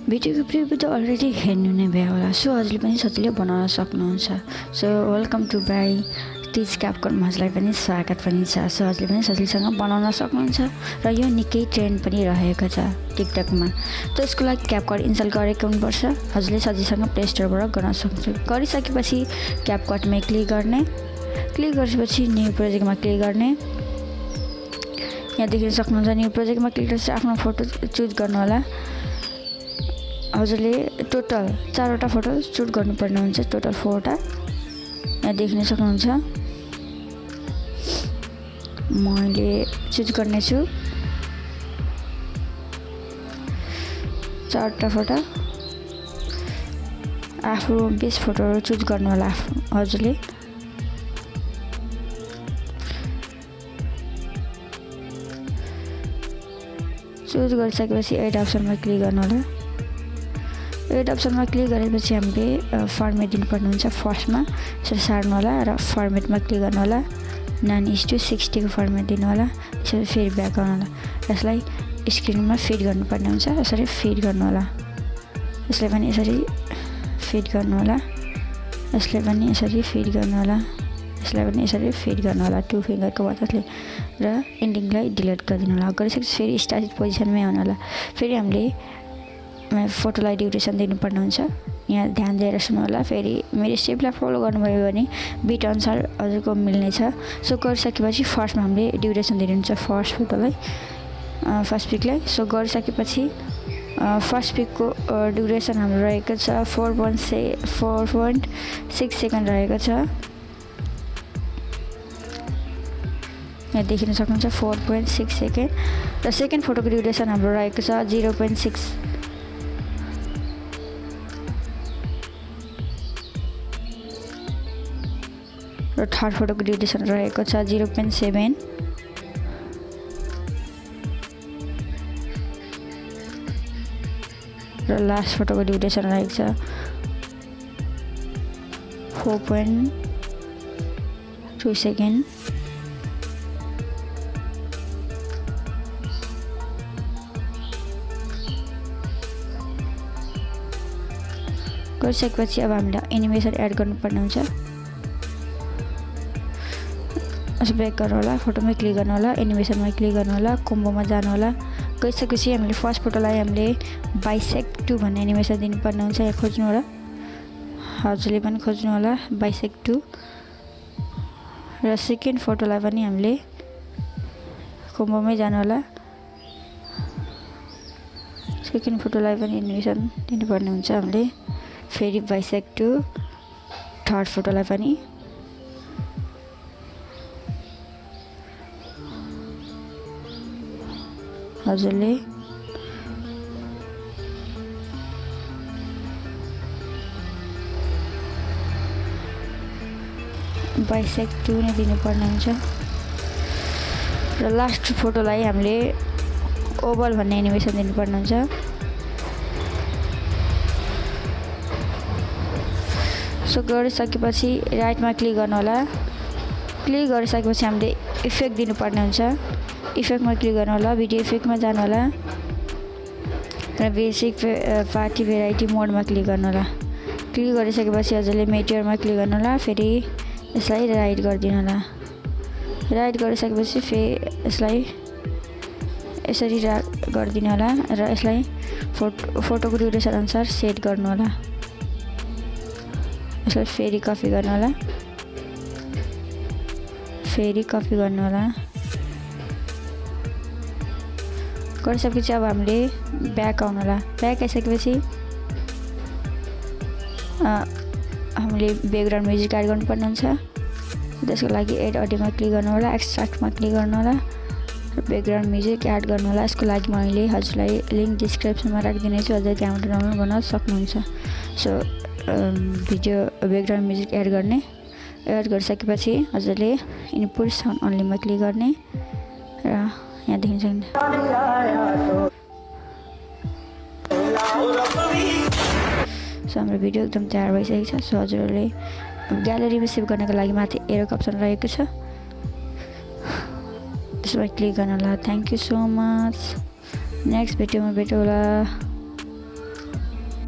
भिडियोको preview त already हेर्नु नै भयो होला, सो हजुरले पनि सजिलै बनाउन सक्नुहुन्छ। सो वेलकम टु बाई तिज क्यापकटमा हजुरलाई पनि स्वागत पनि छ। सो हजुरले पनि सजिलैसँग बनाउन सक्नुहुन्छ र यो निकै ट्रेन्ड पनि रहेको छ टिकटकमा। त यसको लागि क्यापकट इन्स्टल गरेको हुनुपर्छ। हजुरले सजिलैसँग प्ले स्टोरबाट गर्न सक्नुहुन्छ। गरिसकेपछि क्यापकटमा क्लिक गर्ने, क्लिक गरेपछि न्यू प्रोजेक्टमा क्लिक गर्ने। यहाँ देख्न सक्नुहुन्छ न्यू प्रोजेक्टमा क्लिक गरेपछि आफ्नो फोटो चुज गर्नु होला। हजुरले टोटल 4वटा फोटो सुट गर्नुपर्ने हुन्छ, टोटल 4वटा यहाँ देख्न सक्नुहुन्छ। मैले चुज गर्ने छु 4वटा फोटो। आफ्नो बेस्ट फोटोहरू चुज गर्नु होला हजुरले। चुज गरिसकेपछि एड अप्सनमा क्लिक गर्नु होला। एड अप्सनमा क्लिक गरेपछि हामीले फर्मेट दिनुपर्ने हुन्छ। फर्स्टमा यसरी सार्नु होला र फर्मेटमा क्लिक गर्नु होला। 9:60 को फर्मेट दिनु होला। यसरी फेरि ब्याक गर्नु होला। यसलाई स्क्रिनमा फिट गर्नुपर्ने हुन्छ। यसरी फिट गर्नु होला। यसलाई पनि यसरी फिट गर्नु होला। यसलाई पनि यसरी फिट गर्नु होला। यसलाई पनि यसरी फिट गर्नु होला 2 फिङ्गरको मद्दतले र एन्डिङलाई डिलिट गरिदिनु होला। गरिसकेपछि फेरि स्टार्टेड पोजिसनमै आउनु होला। फेरि हामीले फोटोलाई ड्युरेसन दिनुपर्ने हुन्छ। यहाँ ध्यान दिएर सुन्नु होला। फेरि मेरो स्टेपलाई फलो गर्नुभयो भने बिट अनुसार हजुरको मिल्नेछ। सो गरिसकेपछि फर्स्टमा हामीले ड्युरेसन दिनुहुन्छ फर्स्ट फोटोलाई, फर्स्ट पिकलाई। सो गरिसकेपछि फर्स्ट पिकको ड्युरेसन हाम्रो रहेको छ 4.6 सेकेन्ड रहेको छ। यहाँ देखिन सक्नुहुन्छ 4.6 सेकेन्ड र सेकेन्ड फोटोको ड्युरेसन हाम्रो रहेको छ 0.6 र थर्ड फोटोको ड्युरेसन रहेको छ 0.7 र लास्ट फोटोको ड्युरेसन रहेको छ 4.2 सेकेन्ड। गरिसकेपछि अब हामीले एनिमेसन एड गर्नुपर्ने हुन्छ। यसो ब्याक गर्नु होला, फोटोमा क्लिक गर्नु होला, एनिमेसनमा क्लिक गर्नु होला, कोम्बोमा जानु होला। गइसकेपछि हामीले फर्स्ट फोटोलाई हामीले बाइसेक्ट 2 भन्ने एनिमेसन दिनुपर्ने हुन्छ। यहाँ खोज्नु होला, हजुरले पनि खोज्नु होला बाइसेक्ट 2 र सेकेन्ड फोटोलाई पनि हामीले कोम्बोमै जानु होला। सेकेन्ड फोटोलाई पनि एनिमेसन दिनुपर्ने हुन्छ हामीले। फेरि बाइसेक्ट 2 थर्ड फोटोलाई पनि हजुरले बाइसेक्ट 2 नै दिनुपर्ने हुन्छ र लास्ट फोटोलाई हामीले ओभल भन्ने एनिमेसन दिनुपर्ने हुन्छ। सो गरिसकेपछि राइटमा क्लिक गर्नु होला। क्लिक गरिसकेपछि हामीले इफेक्ट दिनुपर्ने हुन्छ। इफेक्टमा क्लिक गर्नु होला, भिडियो इफेक्टमा जानु होला र बेसिक पार्टी भेराइटी मोडमा क्लिक गर्नु होला। क्लिक गरिसकेपछि हजुरले मेटियरमा क्लिक गर्नु होला। फेरि यसलाई राइट गरिदिनु होला। राइट गरिसकेपछि फेरि यसलाई यसरी गरिदिनु होला र यसलाई फोटोको ड्युरेसन अनुसार सेट गर्नु होला। यसलाई फेरि कपी गर्नु होला, फेरि कपी गर्नु होला। गरिसकेपछि अब हामीले ब्याक आउनु होला। ब्याक आइसकेपछि हामीले ब्याकग्राउन्ड म्युजिक एड गर्नुपर्ने हुन्छ। त्यसको लागि एड अडियोमा क्लिक गर्नु होला, एक्सट्र्याक्टमा क्लिक गर्नु होला र ब्याकग्राउन्ड म्युजिक एड गर्नु होला। यसको लागि मैले हजुरलाई लिङ्क डिस्क्रिप्सनमा राखिदिनेछु, हजुर त्यहाँबाट डाउनलोड गर्न सक्नुहुन्छ। सो भिडियो ब्याकग्राउन्ड म्युजिक एड गर्ने, एड गरिसकेपछि हजुरले इनपुट साउन्ड अन्लीमा क्लिक गर्ने र यहाँ देखिन्छ। सो हाम्रो भिडियो एकदम तयार भइसकेको छ। सो हजुरहरूले ग्यालेरीमा सेभ गर्नको लागि माथि एरोको अप्सन रहेको छ, त्यसमा क्लिक गर्न होला। Thank you so much. Next भिडियोमा भेटौँला।